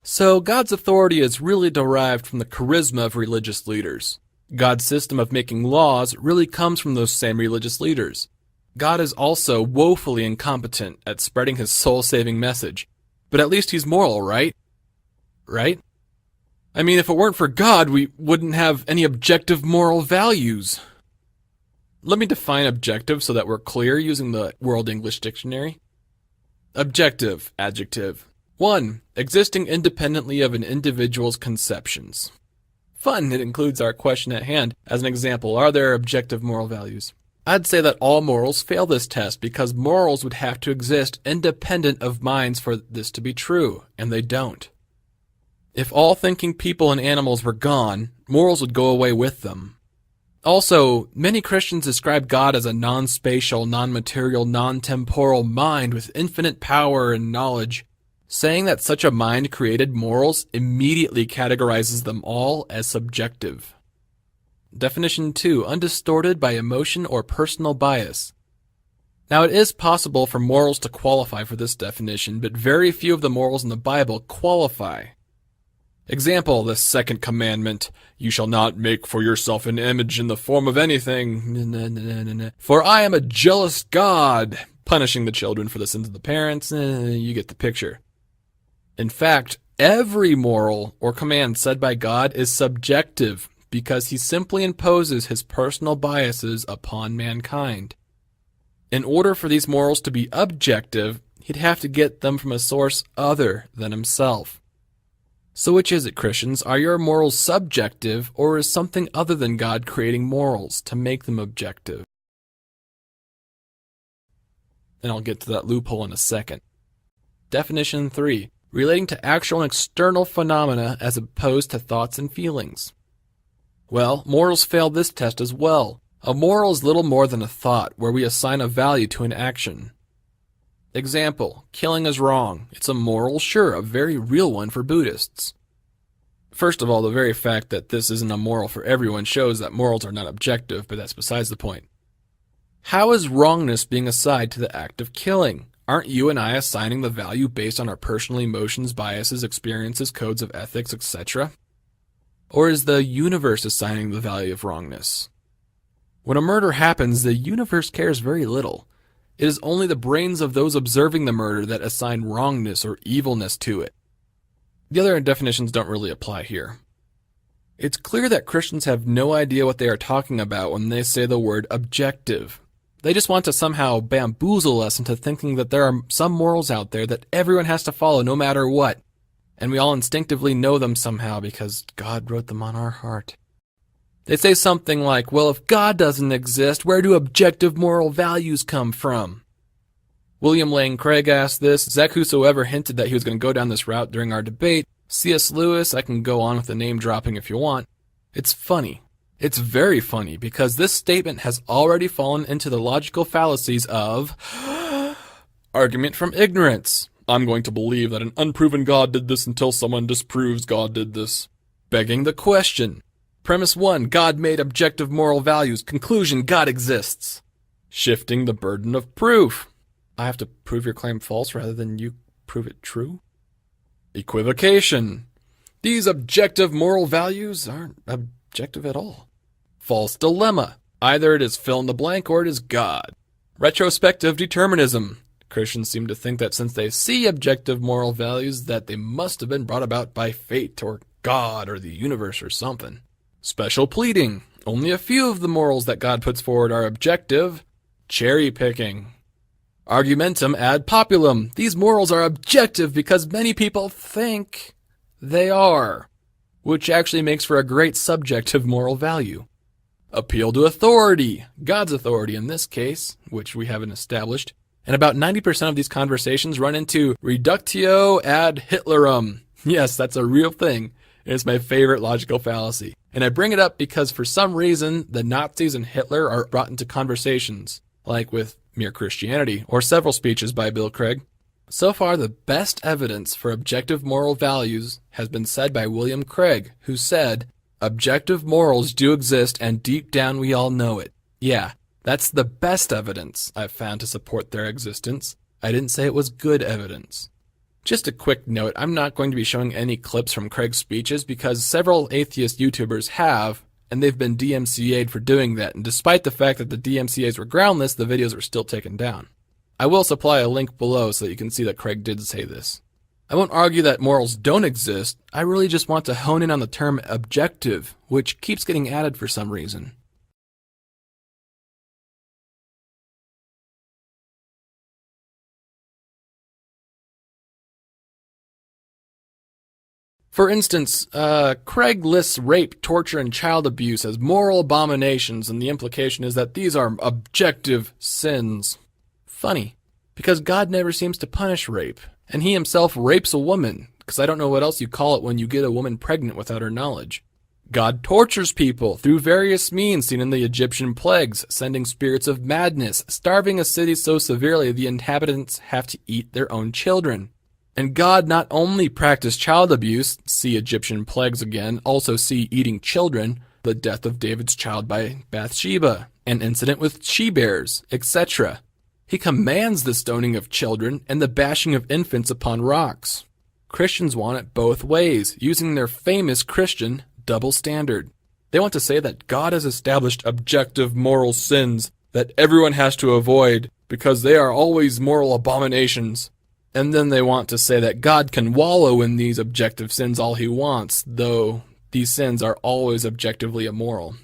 So God's authority is really derived from the charisma of religious leaders. God's system of making laws really comes from those same religious leaders. God is also woefully incompetent at spreading his soul-saving message. But at least he's moral, right? Right? I mean, if it weren't for God, we wouldn't have any objective moral values. Let me define objective so that we're clear using the World English Dictionary. Objective, adjective. 1. Existing independently of an individual's conceptions. Fun, it includes our question at hand. As an example, are there objective moral values? I'd say that all morals fail this test because morals would have to exist independent of minds for this to be true, and they don't. If all thinking people and animals were gone, morals would go away with them. Also, many Christians describe God as a non-spatial, non-material, non-temporal mind with infinite power and knowledge. Saying that such a mind created morals immediately categorizes them all as subjective. Definition 2. Undistorted by emotion or personal bias. Now, it is possible for morals to qualify for this definition, but very few of the morals in the Bible qualify. Example, the second commandment, you shall not make for yourself an image in the form of anything, for I am a jealous God, punishing the children for the sins of the parents, you get the picture. In fact, every moral or command said by God is subjective because he simply imposes his personal biases upon mankind. In order for these morals to be objective, he'd have to get them from a source other than himself. So which is it, Christians? Are your morals subjective, or is something other than God creating morals to make them objective? And I'll get to that loophole in a second. Definition 3. Relating to actual and external phenomena as opposed to thoughts and feelings. Well, morals fail this test as well. A moral is little more than a thought where we assign a value to an action. Example, killing is wrong. It's a moral, sure, a very real one for Buddhists. First of all, the very fact that this isn't a moral for everyone shows that morals are not objective, but that's besides the point. How is wrongness being assigned to the act of killing? Aren't you and I assigning the value based on our personal emotions, biases, experiences, codes of ethics, etc.? Or is the universe assigning the value of wrongness? When a murder happens, the universe cares very little. It is only the brains of those observing the murder that assign wrongness or evilness to it. The other definitions don't really apply here. It's clear that Christians have no idea what they are talking about when they say the word objective. They just want to somehow bamboozle us into thinking that there are some morals out there that everyone has to follow no matter what, and we all instinctively know them somehow because God wrote them on our heart. They say something like, well, if God doesn't exist, where do objective moral values come from? William Lane Craig asked this. Zach Whosoever hinted that he was going to go down this route during our debate. C.S. Lewis, I can go on with the name dropping if you want. It's funny. It's very funny because this statement has already fallen into the logical fallacies of argument from ignorance. I'm going to believe that an unproven God did this until someone disproves God did this. Begging the question. Premise 1, God made objective moral values. Conclusion, God exists. Shifting the burden of proof. I have to prove your claim false rather than you prove it true. Equivocation. These objective moral values aren't objective at all. False dilemma. Either it is fill in the blank or it is God. Retrospective determinism. Christians seem to think that since they see objective moral values that they must have been brought about by fate or God or the universe or something. Special pleading. Only a few of the morals that God puts forward are objective. Cherry picking. Argumentum ad populum. These morals are objective because many people think they are, which actually makes for a great subjective moral value. Appeal to authority. God's authority in this case, which we haven't established. And about 90% of these conversations run into reductio ad Hitlerum. Yes, that's a real thing. It's my favorite logical fallacy. And I bring it up because for some reason, the Nazis and Hitler are brought into conversations, like with Mere Christianity, or several speeches by Bill Craig. So far, the best evidence for objective moral values has been said by William Craig, who said, objective morals do exist and deep down we all know it. Yeah, that's the best evidence I've found to support their existence. I didn't say it was good evidence. Just a quick note, I'm not going to be showing any clips from Craig's speeches because several atheist YouTubers have, and they've been DMCA'd for doing that, and despite the fact that the DMCAs were groundless, the videos were still taken down. I will supply a link below so that you can see that Craig did say this. I won't argue that morals don't exist, I really just want to hone in on the term objective, which keeps getting added for some reason. For instance, Craig lists rape, torture, and child abuse as moral abominations, and the implication is that these are objective sins. Funny, because God never seems to punish rape, and he himself rapes a woman, because I don't know what else you call it when you get a woman pregnant without her knowledge. God tortures people through various means seen in the Egyptian plagues, sending spirits of madness, starving a city so severely the inhabitants have to eat their own children. And God not only practiced child abuse, see Egyptian plagues again, also see eating children, the death of David's child by Bathsheba, an incident with she-bears, etc. He commands the stoning of children and the bashing of infants upon rocks. Christians want it both ways, using their famous Christian double standard. They want to say that God has established objective moral sins that everyone has to avoid because they are always moral abominations. And then they want to say that God can wallow in these objective sins all he wants, though these sins are always objectively immoral.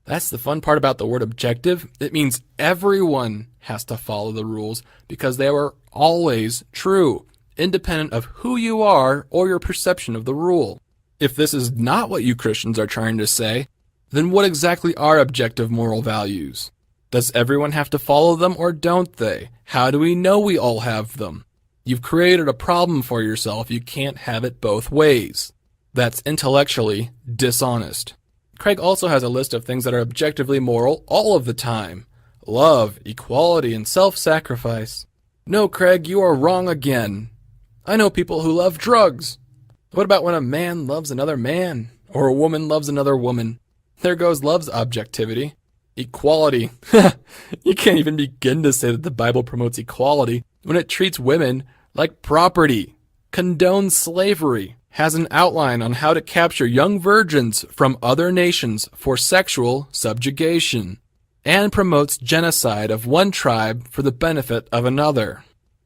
That's the fun part about the word objective. It means everyone has to follow the rules because they are always true, independent of who you are or your perception of the rule. If this is not what you Christians are trying to say, then what exactly are objective moral values? Does everyone have to follow them or don't they? How do we know we all have them? You've created a problem for yourself. You can't have it both ways. That's intellectually dishonest. Craig also has a list of things that are objectively moral all of the time. Love, equality, and self-sacrifice. No, Craig, you are wrong again. I know people who love drugs. What about when a man loves another man? Or a woman loves another woman? There goes love's objectivity. Equality. You can't even begin to say that the Bible promotes equality when it treats women like property, condones slavery, has an outline on how to capture young virgins from other nations for sexual subjugation, and promotes genocide of one tribe for the benefit of another.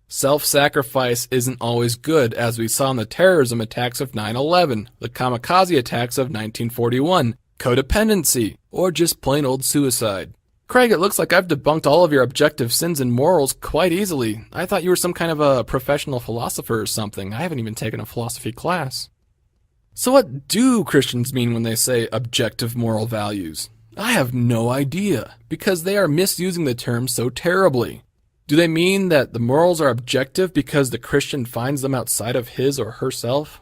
Self-sacrifice isn't always good, as we saw in the terrorism attacks of 9/11, the kamikaze attacks of 1941, codependency, or just plain old suicide. Craig, it looks like I've debunked all of your objective sins and morals quite easily. I thought you were some kind of a professional philosopher or something. I haven't even taken a philosophy class. So what do Christians mean when they say objective moral values? I have no idea, because they are misusing the term so terribly. Do they mean that the morals are objective because the Christian finds them outside of his or herself?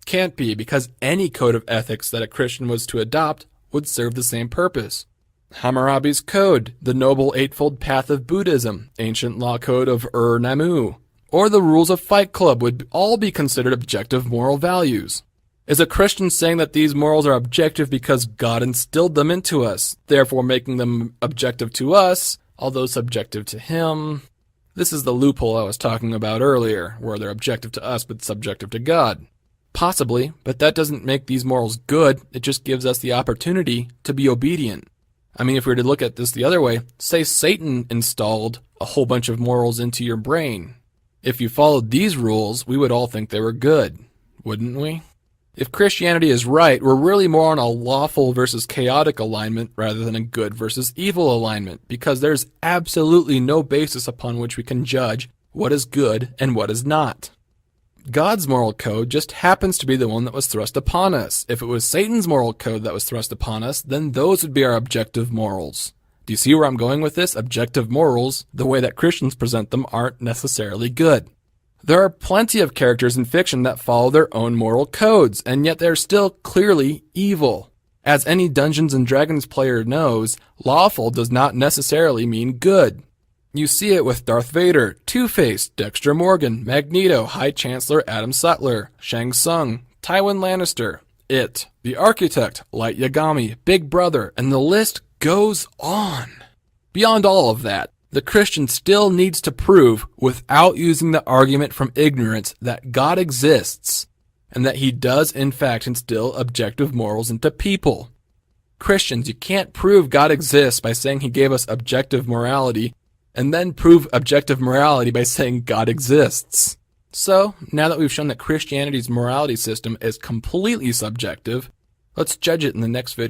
Can't be, because any code of ethics that a Christian was to adopt would serve the same purpose. Hammurabi's Code, the Noble Eightfold Path of Buddhism, Ancient Law Code of Ur-Nammu, or the Rules of Fight Club would all be considered objective moral values. Is a Christian saying that these morals are objective because God instilled them into us, therefore making them objective to us, although subjective to him? This is the loophole I was talking about earlier, where they're objective to us but subjective to God. Possibly, but that doesn't make these morals good, it just gives us the opportunity to be obedient. I mean, if we were to look at this the other way, say Satan installed a whole bunch of morals into your brain. If you followed these rules, we would all think they were good, wouldn't we? If Christianity is right, we're really more on a lawful versus chaotic alignment rather than a good versus evil alignment, because there's absolutely no basis upon which we can judge what is good and what is not. God's moral code just happens to be the one that was thrust upon us. If it was Satan's moral code that was thrust upon us, then those would be our objective morals. Do you see where I'm going with this? Objective morals, the way that Christians present them, aren't necessarily good. There are plenty of characters in fiction that follow their own moral codes, and yet they're still clearly evil. As any Dungeons & Dragons player knows, lawful does not necessarily mean good. You see it with Darth Vader, Two-Face, Dexter Morgan, Magneto, High Chancellor Adam Sutler, Shang Tsung, Tywin Lannister, It, The Architect, Light Yagami, Big Brother, and the list goes on. Beyond all of that, The Christian still needs to prove, without using the argument from ignorance, that God exists, and that he does in fact instill objective morals into people. Christians, you can't prove God exists by saying he gave us objective morality, and then prove objective morality by saying God exists. So, now that we've shown that Christianity's morality system is completely subjective, let's judge it in the next video.